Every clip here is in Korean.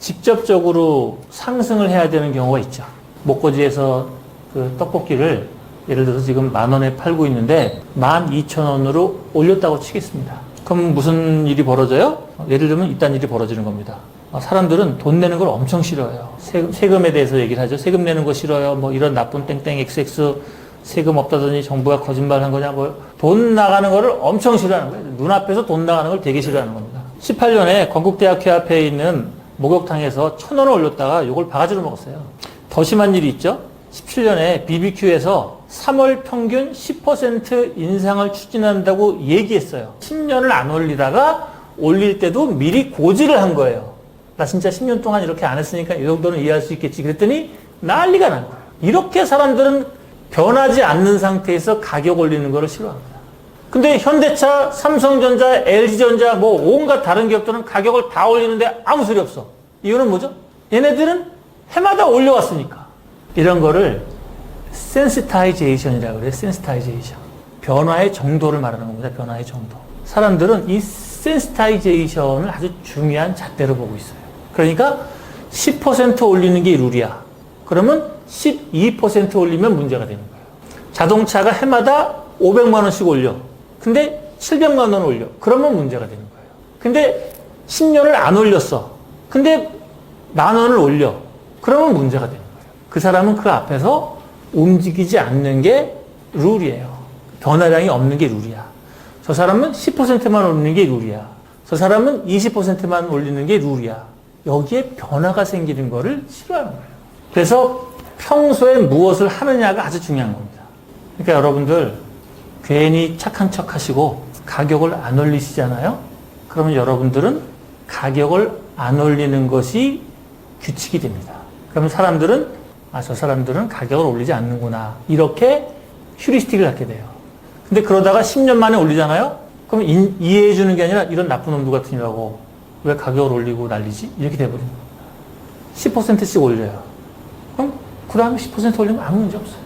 직접적으로 상승을 해야 되는 경우가 있죠. 목고지에서 그 떡볶이를 예를 들어서 지금 10,000원에 팔고 있는데 12,000원으로 올렸다고 치겠습니다. 그럼 무슨 일이 벌어져요? 예를 들면 이딴 일이 벌어지는 겁니다. 사람들은 돈 내는 걸 엄청 싫어해요. 세금에 대해서 얘기를 하죠. 세금 내는 거 싫어요. 뭐 이런 나쁜 땡땡 XX 세금 없다더니 정부가 거짓말 한 거냐. 뭐 돈 나가는 거를 엄청 싫어하는 거예요. 눈앞에서 돈 나가는 걸 되게 싫어하는 겁니다. 18년에 건국대학교 앞에 있는 목욕탕에서 1,000원을 올렸다가 이걸 바가지로 먹었어요. 더 심한 일이 있죠. 17년에 BBQ에서 3월 평균 10% 인상을 추진한다고 얘기했어요. 10년을 안 올리다가 올릴 때도 미리 고지를 한 거예요. 나 진짜 10년 동안 이렇게 안 했으니까 이 정도는 이해할 수 있겠지. 그랬더니 난리가 난 거예요. 이렇게 사람들은 변하지 않는 상태에서 가격 올리는 거를 싫어합니다. 근데 현대차, 삼성전자, LG전자 뭐 온갖 다른 기업들은 가격을 다 올리는데 아무 소리 없어. 이유는 뭐죠? 얘네들은 해마다 올려왔으니까. 이런 거를 센시타이제이션이라고 그래요. 센시타이제이션. 변화의 정도를 말하는 겁니다. 변화의 정도. 사람들은 이 센시타이제이션을 아주 중요한 잣대로 보고 있어요. 그러니까 10% 올리는 게 룰이야. 그러면 12% 올리면 문제가 되는 거예요. 자동차가 해마다 500만 원씩 올려. 근데 700만 원 올려. 그러면 문제가 되는 거예요. 근데 10년을 안 올렸어. 근데 10,000원을 올려. 그러면 문제가 되는 거예요. 그 사람은 그 앞에서 움직이지 않는 게 룰이에요. 변화량이 없는 게 룰이야. 저 사람은 10%만 올리는 게 룰이야. 저 사람은 20%만 올리는 게 룰이야. 여기에 변화가 생기는 거를 싫어하는 거예요. 그래서 평소에 무엇을 하느냐가 아주 중요한 겁니다. 그러니까 여러분들 괜히 착한 척 하시고 가격을 안 올리시잖아요. 그러면 여러분들은 가격을 안 올리는 것이 규칙이 됩니다. 그러면 사람들은 저 사람들은 가격을 올리지 않는구나. 이렇게 휴리스틱을 갖게 돼요. 근데 그러다가 10년 만에 올리잖아요. 그럼 이해해 주는 게 아니라 이런 나쁜 놈들 같으냐고 왜 가격을 올리고 난리지? 이렇게 돼버리는 겁니다. 10%씩 올려요. 그럼 그 다음에 10% 올리면 아무 문제 없어요.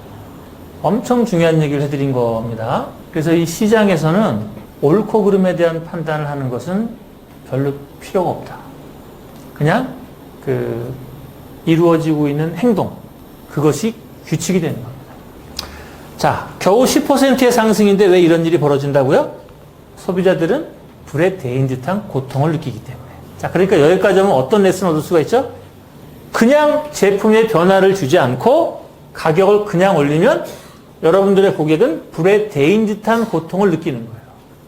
엄청 중요한 얘기를 해드린 겁니다. 그래서 이 시장에서는 옳고 그름에 대한 판단을 하는 것은 별로 필요가 없다. 그냥 이루어지고 있는 행동, 그것이 규칙이 되는 겁니다. 자, 겨우 10%의 상승인데 왜 이런 일이 벌어진다고요? 소비자들은 불에 데인 듯한 고통을 느끼기 때문에. 자, 그러니까 여기까지 하면 어떤 레슨을 얻을 수가 있죠? 그냥 제품의 변화를 주지 않고 가격을 그냥 올리면 여러분들의 고객은 불에 데인 듯한 고통을 느끼는 거예요.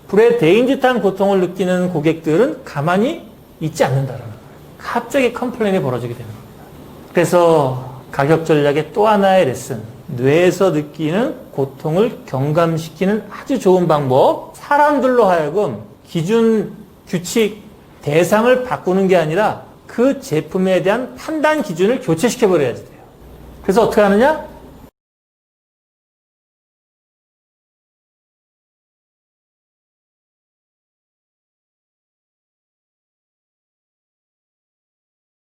불에 데인 듯한 고통을 느끼는 고객들은 가만히 있지 않는다는 거예요. 갑자기 컴플레인이 벌어지게 되는 겁니다. 그래서 가격 전략의 또 하나의 레슨, 뇌에서 느끼는 고통을 경감시키는 아주 좋은 방법, 사람들로 하여금 기준, 규칙, 대상을 바꾸는 게 아니라 그 제품에 대한 판단 기준을 교체시켜버려야 돼요. 그래서 어떻게 하느냐?